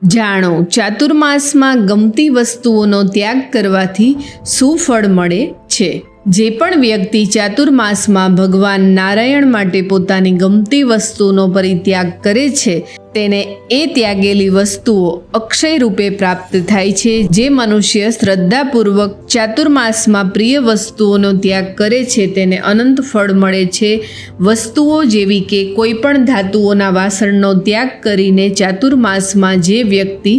જાણો ચાતુર્માસમાં ગમતી વસ્તુઓનો ત્યાગ કરવાથી શું ફળ મળે છે। જે પણ વ્યક્તિ ચાતુર્માસમાં ભગવાન નારાયણ માટે પોતાની ગમતી વસ્તુનો પરિત્યાગ કરે છે તેને એ ત્યાગેલી વસ્તુઓ અક્ષય રૂપે પ્રાપ્ત થાય છે। જે મનુષ્ય શ્રદ્ધાપૂર્વક ચાતુર્માસમાં પ્રિય વસ્તુઓનો ત્યાગ કરે છે તેને અનંત ફળ મળે છે। વસ્તુઓ જેવી કે કોઈ પણ ધાતુઓના વાસણનો ત્યાગ કરીને ચાતુર્માસમાં જે વ્યક્તિ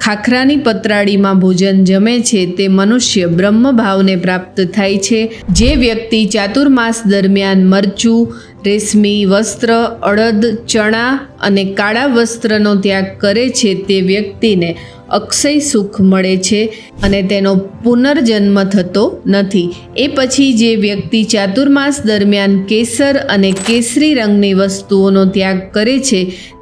ખાખરાની પતરાળીમાં ભોજન જમે છે તે મનુષ્ય બ્રહ્મભાવને પ્રાપ્ત થાય છે। જે વ્યક્તિ ચાતુર્માસ દરમિયાન મરચું, રેશમી વસ્ત્ર, અડદ, ચણા અને કાળા વસ્ત્રનો ત્યાગ કરે છે તે વ્યક્તિને અક્ષય સુખ મળે છે અને તેનો પુનર્જન્મ થતો નથી। એ પછી જે વ્યક્તિ ચાતુર્માસ દરમિયાન કેસર અને કેસરી રંગની વસ્તુઓનો ત્યાગ કરે છે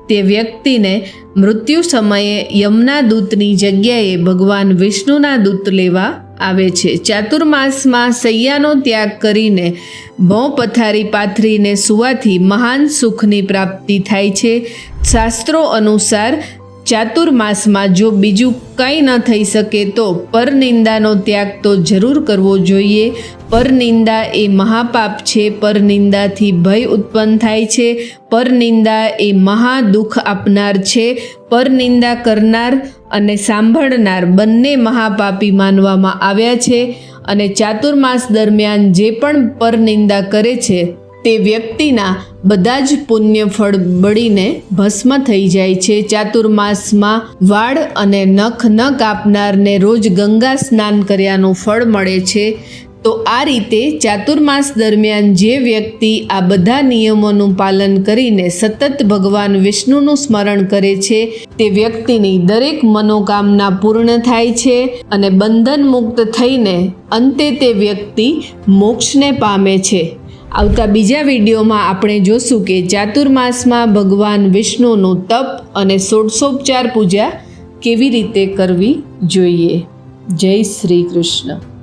તે વ્યક્તિને મૃત્યુ સમયે યમના દૂતની જગ્યાએ ભગવાન વિષ્ણુના દૂત લેવા આવે છે। ચાતુર્માસમાં સૈયાનો ત્યાગ કરીને ભોં પથારી પાથરીને સૂવાથી મહાન સુખની પ્રાપ્તિ થાય છે। શાસ્ત્રો અનુસાર ચાતુર્માસમાં જો બીજું કંઈ ન થઈ શકે તો પરનિંદાનો ત્યાગ તો જરૂર કરવો જોઈએ। પરનિંદા એ મહાપાપ છે। પરનિંદાથી ભય ઉત્પન્ન થાય છે। પરનિંદા એ મહા દુઃખ આપનાર છે। પરનિંદા કરનાર અને સાંભળનાર બંને મહાપાપી માનવામાં આવ્યા છે અને ચાતુર્માસ દરમિયાન જે પણ પરનિંદા કરે છે તે વ્યક્તિના બધા જ પુણ્ય ફળ બળીને ભસ્મ થઈ જાય છે। ચાતુર્માસમાં વાળ અને નખ ન કાપનારને રોજ ગંગા સ્નાન કર્યાનું ફળ મળે છે। તો આ રીતે ચાતુર્માસ દરમિયાન જે વ્યક્તિ આ બધા નિયમોનું પાલન કરીને સતત ભગવાન વિષ્ણુનું સ્મરણ કરે છે તે વ્યક્તિની દરેક મનોકામના પૂર્ણ થાય છે અને બંધન મુક્ત થઈને અંતે તે વ્યક્તિ મોક્ષને પામે છે। આવતા બીજા વિડીયોમાં આપણે જોશું કે ચાતુર્માસમાં ભગવાન વિષ્ણુનું તપ અને ષોડશોપચાર પૂજા કેવી રીતે કરવી જોઈએ। જય શ્રી કૃષ્ણ।